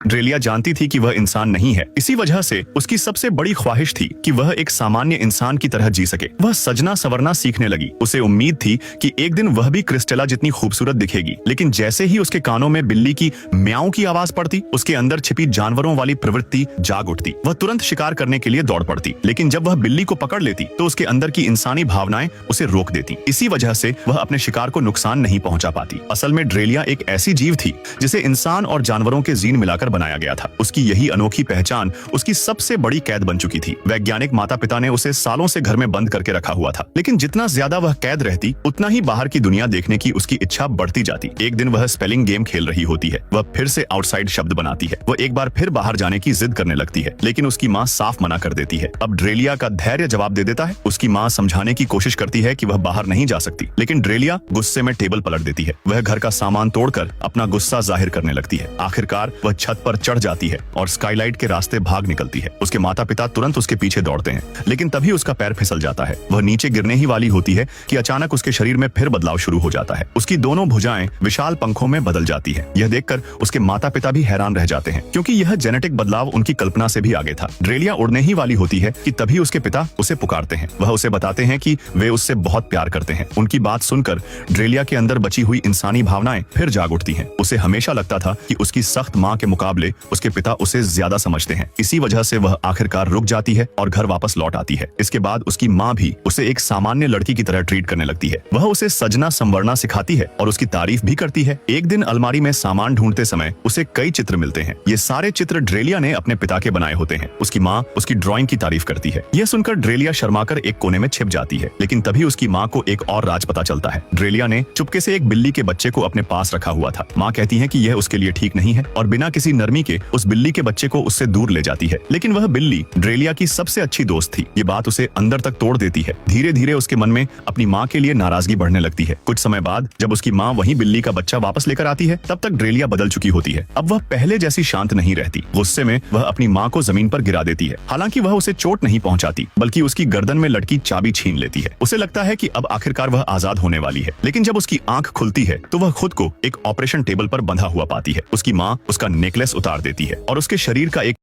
ड्रेलिया जानती थी कि वह इंसान नहीं है। इसी वजह से उसकी सबसे बड़ी ख्वाहिश थी कि वह एक सामान्य इंसान की तरह जी सके। वह सजना संवरना सीखने लगी। उसे उम्मीद थी कि एक दिन वह भी क्रिस्टेला जितनी खूबसूरत दिखेगी। लेकिन जैसे ही उसके कानों में बिल्ली की म्याऊं की आवाज पड़ती, उसके अंदर छिपी जानवरों वाली प्रवृत्ति जाग उठती। वह तुरंत शिकार करने के लिए दौड़ पड़ती। लेकिन जब वह बिल्ली को पकड़ लेती तो उसके अंदर की इंसानी भावनाएं उसे रोक देती। इसी वजह से वह अपने शिकार को नुकसान नहीं पहुंचा पाती। असल में ड्रेलिया एक ऐसी जीव थी जिसे इंसान और जानवरों के जीन मिलाकर बनाया गया था। उसकी यही अनोखी पहचान उसकी सबसे बड़ी कैद बन चुकी थी। वैज्ञानिक माता पिता ने उसे सालों से घर में बंद करके रखा हुआ था। लेकिन जितना ज्यादा वह कैद रहती, उतना ही बाहर की दुनिया देखने की उसकी इच्छा बढ़ती जाती। एक दिन वह स्पेलिंग गेम खेल रही होती है। वह फिर से आउटसाइड शब्द बनाती है। वह एक बार फिर बाहर जाने की जिद करने लगती है, लेकिन उसकी माँ साफ मना कर देती है। अब ड्रेलिया का धैर्य जवाब दे देता है। उसकी माँ समझाने की कोशिश करती है कि वह बाहर नहीं जा सकती, लेकिन ड्रेलिया गुस्से में टेबल पलट देती है। वह घर का सामान तोड़कर अपना गुस्सा जाहिर करने लगती है। आखिरकार वह छत पर चढ़ जाती है और स्काईलाइट के रास्ते भाग निकलती है। उसके माता पिता तुरंत उसके पीछे दौड़ते हैं, लेकिन तभी उसका पैर फिसल जाता है। वह नीचे गिरने ही वाली होती है कि अचानक उसके शरीर में फिर बदलाव शुरू हो जाता है। उसकी दोनों भुजाएं विशाल पंखों में बदल जाती है। यह देखकर उसके माता पिता भी हैरान रह जाते हैं, क्योंकि यह जेनेटिक बदलाव उनकी कल्पना से भी आगे था। ड्रेलिया उड़ने ही वाली होती है कि तभी उसके पिता उसे पुकारते हैं। वह उसे बताते हैं कि वे उससे बहुत प्यार करते हैं। उनकी बात सुनकर ड्रेलिया के अंदर बची हुई इंसानी भावनाएं फिर जाग उठती हैं। उसे हमेशा लगता था कि उसकी सख्त माँ के मुकाबले उसके पिता उसे ज्यादा समझते हैं। इसी वजह से वह आखिरकार रुक जाती है और घर वापस लौट आती है। इसके बाद उसकी माँ भी उसे एक सामान्य लड़की की तरह ट्रीट करने लगती है। वह उसे सजना संवरना सिखाती है और उसकी तारीफ भी करती है। एक दिन अलमारी में सामान ढूंढते समय उसे कई चित्र मिलते हैं। ये सारे चित्र ड्रेलिया ने अपने पिता के बनाए होते हैं। उसकी माँ उसकी ड्राइंग की तारीफ करती है। यह सुनकर ड्रेलिया शर्माकर एक कोने में छिप जाती है, लेकिन तभी उसकी माँ को एक और राज पता चलता है। ड्रेलिया ने चुपके से एक बिल्ली के बच्चे को अपने पास रखा हुआ था। माँ कहती है कि यह उसके लिए ठीक नहीं है और बिना किसी नरमी के उस बिल्ली के बच्चे को उससे दूर ले जाती है। लेकिन वह बिल्ली ड्रेलिया की सबसे अच्छी दोस्त थी। ये बात उसे अंदर तक तोड़ देती है। धीरे धीरे उसके मन में अपनी माँ के लिए नाराजगी बढ़ने लगती है। कुछ समय बाद जब उसकी माँ वही बिल्ली का बच्चा वापस लेकर आती है, तब तक ड्रेलिया बदल चुकी होती है। अब वह पहले जैसी शांत नहीं रहती। गुस्से में वह अपनी माँ को जमीन पर गिरा देती है। हालांकि वह उसे चोट नहीं पहुंचाती, बल्कि उसकी गर्दन में लटकी चाबी छीन लेती है। उसे लगता है कि अब आखिरकार वह आजाद होने वाली है। लेकिन जब उसकी आंख खुलती है तो वह खुद को एक ऑपरेशन टेबल पर बंधा हुआ पाती है। उसकी माँ उसका नेकलेस उतार देती है और उसके शरीर का एक